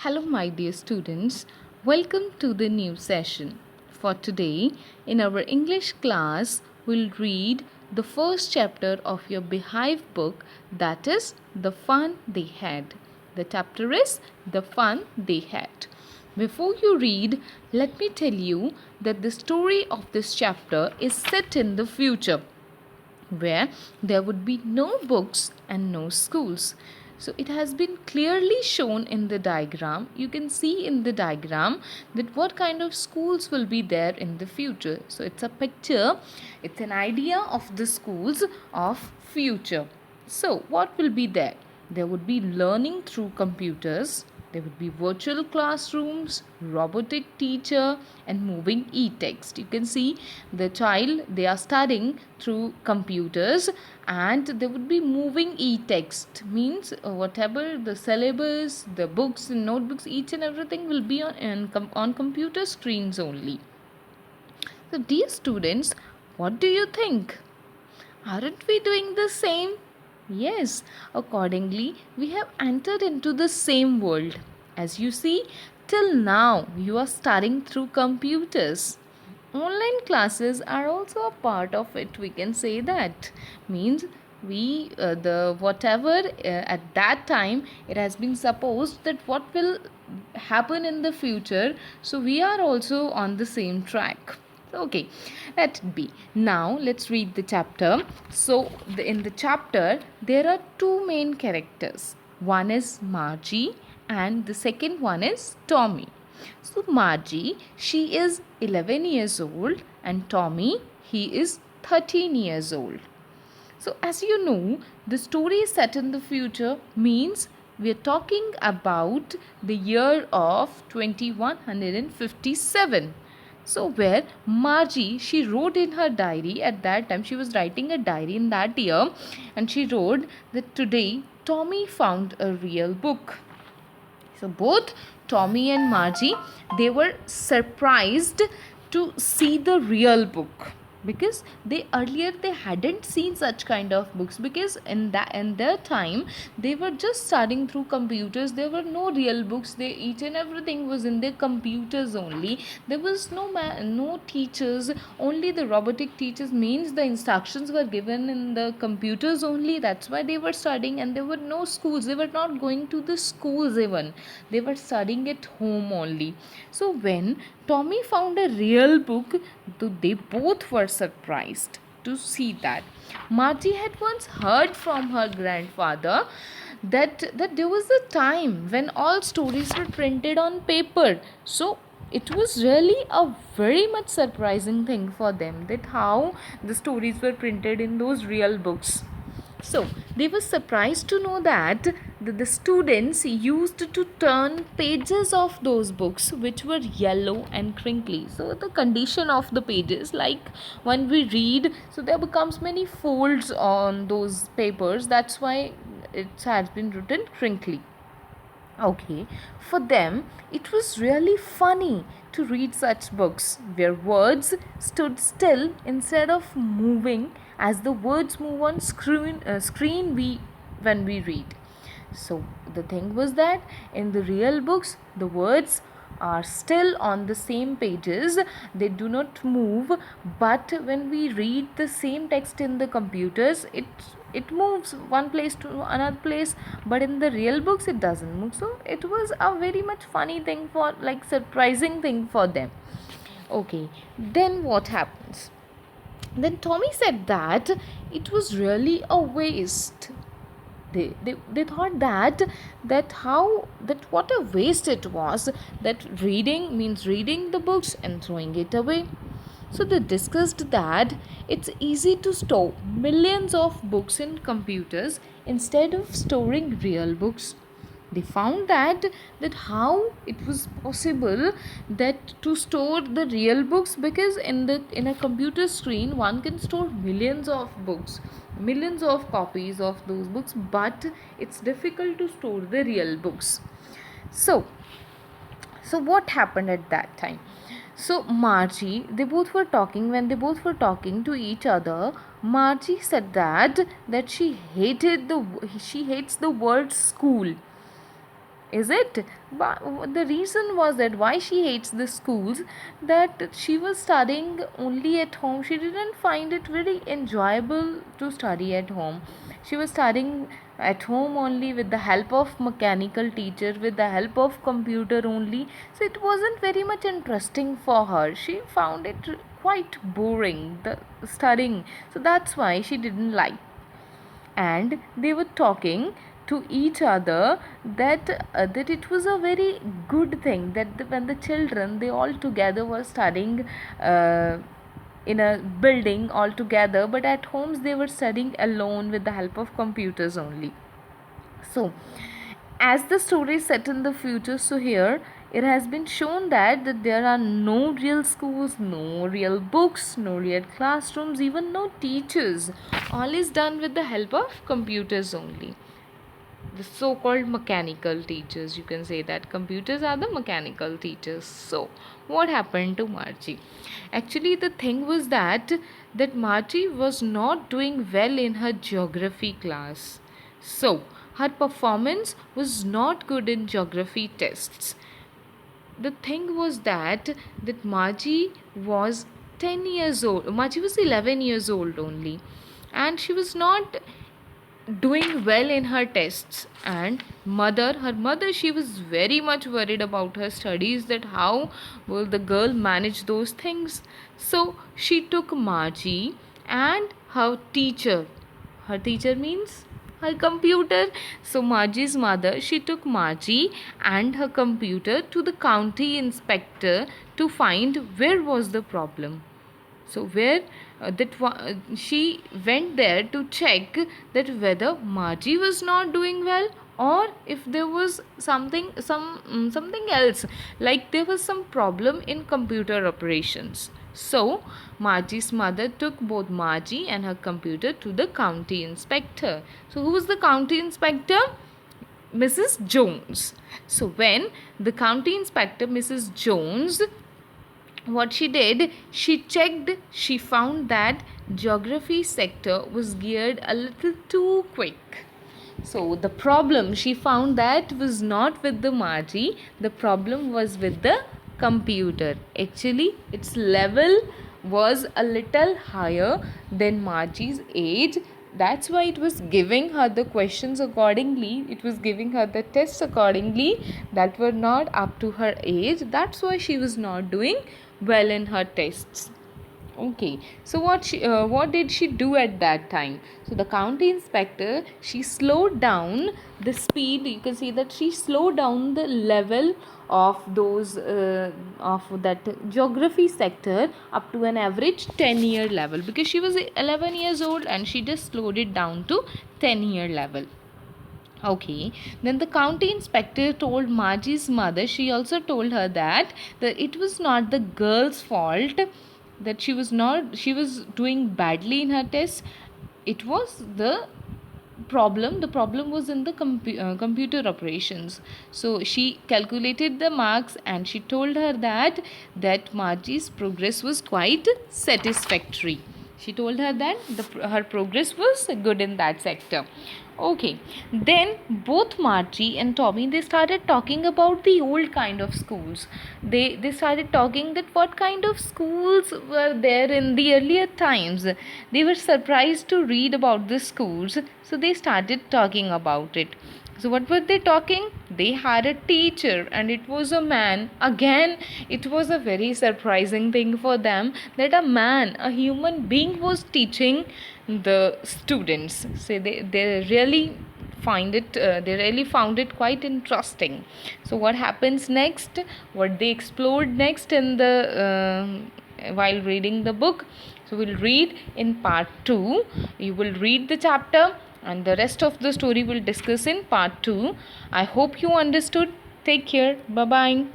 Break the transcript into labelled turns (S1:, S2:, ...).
S1: Hello, my dear students. Welcome to the new session. For today, in our English class, we'll read the first chapter of your Beehive book, that is, The Fun They Had. The chapter is The Fun They Had. Before you read, let me tell you that the story of this chapter is set in the future where there would be no books and no schools. So it has been clearly shown in the diagram. You can see in the diagram that what kind of schools will be there in the future. So it's a picture, it's an idea of the schools of future. So what will be there? There would be learning through computers, there would be virtual classrooms, robotic teacher, and moving e-text. You can see the child, they are studying through computers, and there would be moving e-text. Means whatever the syllabus, the books and notebooks, each and everything will be on computer screens only. So dear students, what do you think? Aren't we doing the same? Yes, accordingly, we have entered into the same world. As you see, till now you are studying through computers. Online classes are also a part of it, we can say that. Means we the whatever at that time it has been supposed that what will happen in the future, so we are also on the same track. Okay, let it be. Now let's read the chapter. So in the chapter there are two main characters. One is Margie and the second one is Tommy. So Margie, she is 11 years old, and Tommy, he is 13 years old. So as you know, the story is set in the future, means we are talking about the year of 2157. So where Margie, she wrote in her diary at that time, she was writing a diary in that year, and she wrote that today Tommy found a real book. So both Tommy and Margie, they were surprised to see the real book, because they hadn't seen such kind of books, because in their time they were just studying through computers. There were no real books. They each and everything was in their computers only. There was no teachers, only the robotic teachers. Means the instructions were given in the computers only. That's why they were studying, and there were no schools. They were not going to the schools even. They were studying at home only. So when Tommy found a real book, they both were surprised to see that. Margie had once heard from her grandfather that there was a time when all stories were printed on paper. So it was really a very much surprising thing for them, that how the stories were printed in those real books. So they were surprised to know that the students used to turn pages of those books which were yellow and crinkly. So the condition of the pages, like when we read, so there becomes many folds on those papers. That's why it has been written crinkly. Okay, for them it was really funny to read such books where words stood still instead of moving as the words move on screen when we read. So the thing was that in the real books the words are still on the same pages, they do not move. But when we read the same text in the computers, it moves one place to another place, but in the real books it doesn't move. So it was a very much funny thing, for like surprising thing for them. Okay, then what happens? Then Tommy said that it was really a waste. They thought that what a waste it was, that reading means reading the books and throwing it away. So they discussed that it's easy to store millions of books in computers instead of storing real books. They found that how it was possible that to store the real books, because in a computer screen one can store millions of books, millions of copies of those books, but it's difficult to store the real books. So what happened at that time? So Margie, when they both were talking to each other, Margie said that she hates the word school. is it? But the reason was that why she hates the schools, that she was studying only at home. She didn't find it very enjoyable to study at home. She was studying at home only with the help of mechanical teacher, with the help of computer only. So it wasn't very much interesting for her. She found it quite boring, the studying. So that's why she didn't like. And they were talking to each other that it was a very good thing that when the children, they all together were studying in a building all together, but at homes they were studying alone with the help of computers only. So as the story is set in the future, so here it has been shown that there are no real schools, no real books, no real classrooms, even no teachers. All is done with the help of computers only. The so-called mechanical teachers, you can say that computers are the mechanical teachers. So what happened to Margie? Actually, the thing was that Margie was not doing well in her geography class. So her performance was not good in geography tests. The thing was that Margie was 10 years old. Margie was 11 years old only, and she was not doing well in her tests. And her mother, she was very much worried about her studies, that how will the girl manage those things. So she took Margie and her teacher means her computer. So Margie's mother, she took Margie and her computer to the county inspector to find where was the problem. So where she went there to check that whether Margie was not doing well, or if there was something else, like there was some problem in computer operations. So Margie's mother took both Margie and her computer to the county inspector. So who was the county inspector? Mrs. Jones. So when the county inspector, Mrs. Jones, what she did, she checked, she found that geography sector was geared a little too quick. So the problem she found that was not with the Margie, the problem was with the computer. Actually, its level was a little higher than Margie's age. That's why it was giving her the questions accordingly, it was giving her the tests accordingly that were not up to her age. That's why she was not doing well in her tests. Okay, so what did she do at that time? So the county inspector, she slowed down the speed. You can see that she slowed down the level of those of that geography sector up to an average 10-year level, because she was 11 years old and she just slowed it down to 10-year level. Okay, then the county inspector told Margie's mother, she also told her that it was not the girl's fault that she was doing badly in her tests. It was the problem was in the computer operations. So she calculated the marks and she told her that Margie's progress was quite satisfactory. She told her that her progress was good in that sector. Okay, then both Margie and Tommy, they started talking about the old kind of schools. They started talking that what kind of schools were there in the earlier times. They were surprised to read about the schools, so they started talking about it. So what were they talking? They had a teacher and it was a man. Again, it was a very surprising thing for them that a man, a human being, was teaching the students. So they really found it quite interesting. So what happens next? What they explored next in the while reading the book? So we'll read in part 2. You will read the chapter and the rest of the story will discuss in part 2. I hope you understood. Take care. Bye bye.